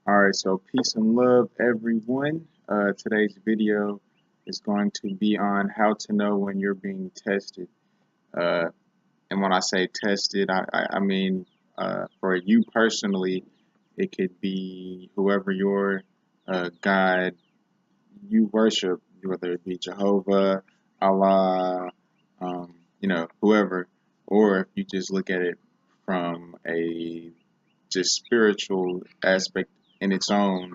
Alright, so peace and love, everyone. Today's video is going to be on how to know when you're being tested. Uh, and when I say tested, I mean for you personally, it could be whoever your God you worship, whether it be Jehovah, Allah, whoever, or if you just look at it from a just spiritual aspect in its own,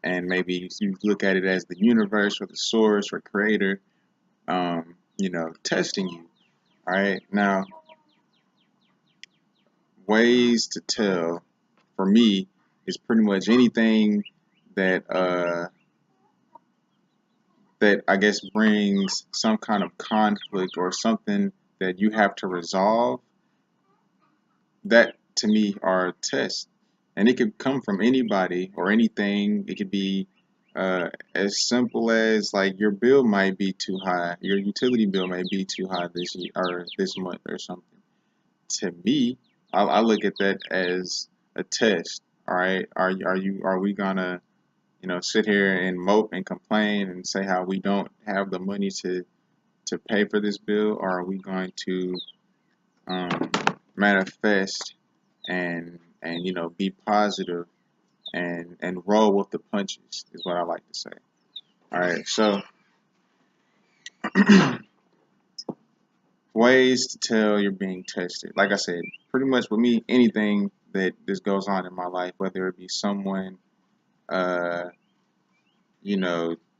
and maybe you look at it as the universe or the source or creator, testing you. All right. Now, ways to tell for me is pretty much anything that I guess brings some kind of conflict or something that you have to resolve. That to me are tests, and it could come from anybody or anything. It could be as simple as like your bill might be too high, your utility bill may be too high this year or this month or something. To me, I look at that as a test. All right, are we gonna sit here and mope and complain and say how we don't have the money to pay for this bill, or are we going to um, manifest and be positive and roll with the punches is what I like to say. All right, so ways to tell you're being tested. Like I said, pretty much with me, anything that this goes on in my life, whether it be someone, uh,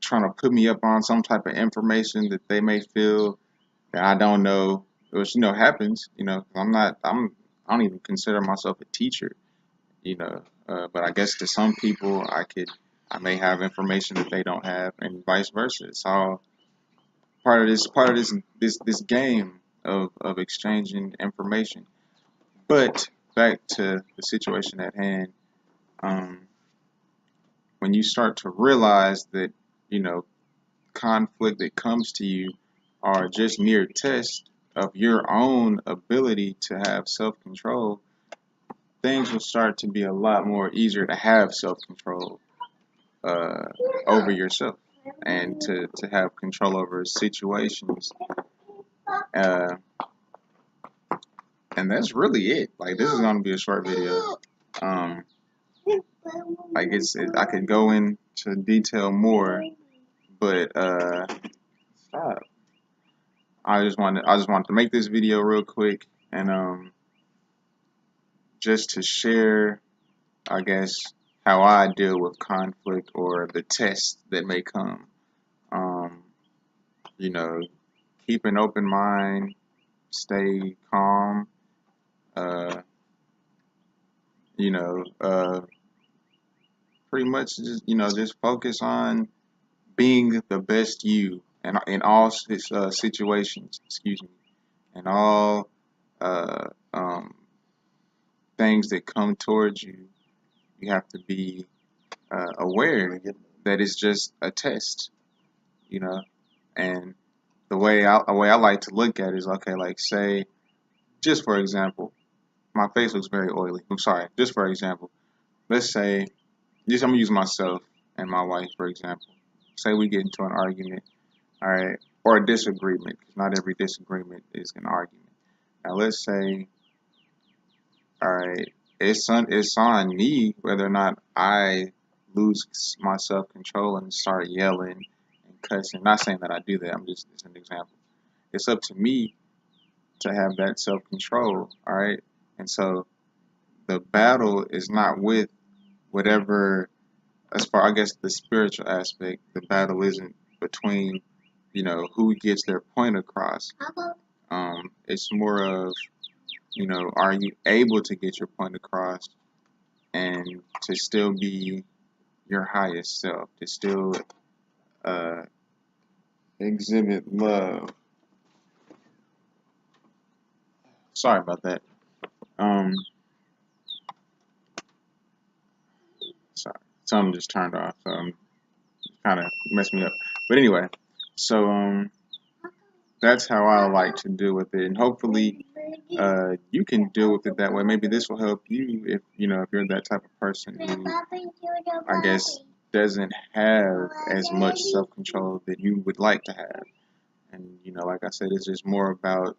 trying to put me up on some type of information that they may feel that I don't know, which happens. I don't even consider myself a teacher. But I guess to some people, I may have information that they don't have, and vice versa. It's all part of this game of exchanging information. But back to the situation at hand, um, when you start to realize that you know conflict that comes to you are just mere tests of your own ability to have self-control, things will start to be a lot more easier to have self-control uh, over yourself and to have control over situations. Uh, and that's really it. Like, this is going to be a short video. Um, I could go into detail more, but stop. I just wanted to make this video real quick and just to share, I guess, how I deal with conflict or the tests that may come. Um, you know, keep an open mind, stay calm, uh, you know, uh, pretty much just focus on being the best you in all situations, excuse me, and all uh, um, things that come towards you. You have to be aware that it's just a test, you know. And the way I like to look at it is, okay, like, say, just for example, my face looks very oily. I'm sorry. Just for example, let's say, I'm gonna use myself and my wife for example. Say we get into an argument, all right, or a disagreement, because not every disagreement is an argument. Now let's say, all right, it's on me whether or not I lose my self control and start yelling and cussing. Not saying that I do that. It's an example. It's up to me to have that self control. All right, and so the battle is not with whatever, as far, I guess, the spiritual aspect. The battle isn't between who gets their point across. It's more of are you able to get your point across and to still be your highest self, to still uh, exhibit love. Sorry about that. Um, Sorry, something just turned off. Kind of messed me up. But anyway, so that's how I like to deal with it, and hopefully you can deal with it that way. Maybe this will help you if if you're that type of person who I guess doesn't have as much self-control that you would like to have. And like I said, it's just more about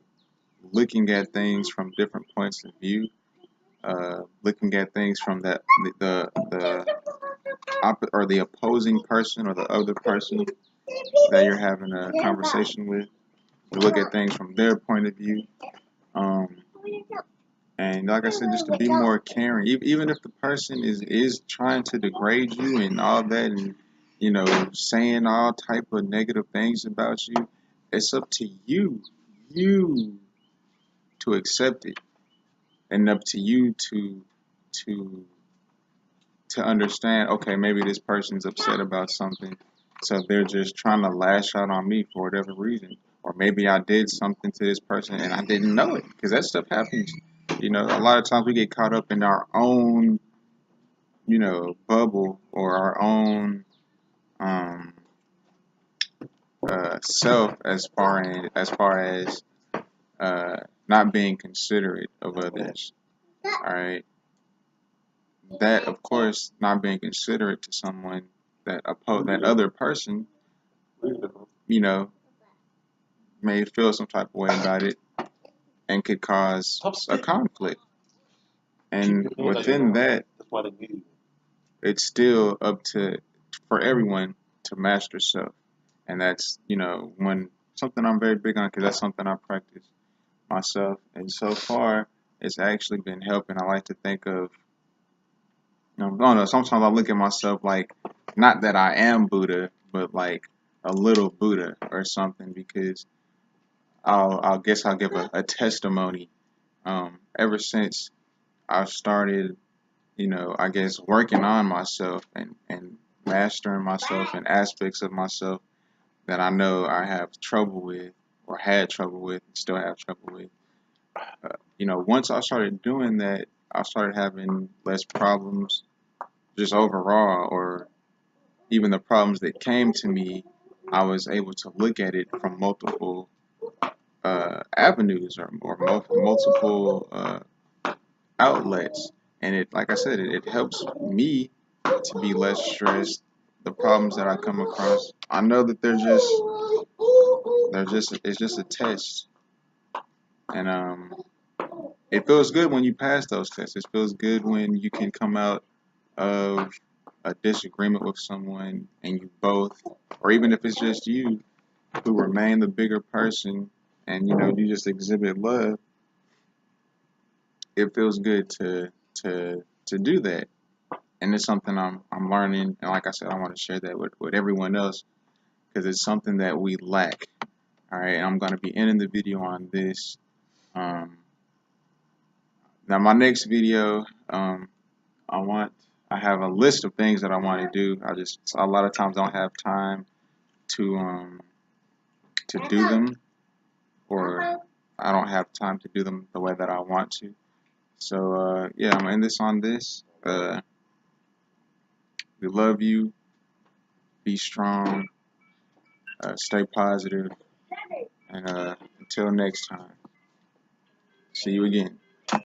looking at things from different points of view, looking at things from the opposing person or the other person that you're having a conversation with. To look at things from their point of view, um, and like I said, just to be more caring, even if the person is trying to degrade you and all that, and saying all type of negative things about you. It's up to you to accept it, and up to you to to understand, okay, maybe this person's upset about something, so they're just trying to lash out on me for whatever reason. Or maybe I did something to this person and I didn't know it, because that stuff happens. A lot of times we get caught up in our own, bubble, or our own um, self, as far as not being considerate of others. All right, that of course, not being considerate to someone, that other person, you know, may feel some type of way about it and could cause a conflict. And within that, it's still up to for everyone to master self, and that's when something I'm very big on, because that's something I practice myself, and so far it's actually been helping. I like to think of, I don't know. Sometimes I look at myself like, not that I am Buddha, but like a little Buddha or something, because I'll guess I'll give a testimony. Ever since I started, I guess working on myself and mastering myself and aspects of myself that I know I have trouble with, or had trouble with, and still have trouble with. Once I started doing that, I started having less problems just overall, or even the problems that came to me, I was able to look at it from multiple avenues, or multiple outlets. And it, like I said, it helps me to be less stressed. The problems that I come across, I know that it's just a test, and it feels good when you pass those tests. It feels good when you can come out of a disagreement with someone, and you both, or even if it's just you, who remain the bigger person, and you just exhibit love. It feels good to do that, and it's something I'm learning. And like I said, I want to share that with everyone else, because it's something that we lack. All right, and I'm going to be ending the video on this. Um, Now my next video, I want I have a list of things that I want to do. I just a lot of times don't have time to do them, or I don't have time to do them the way that I want to. So yeah, I'm gonna end this on this. We love you. Be strong. Stay positive. And until next time, see you again.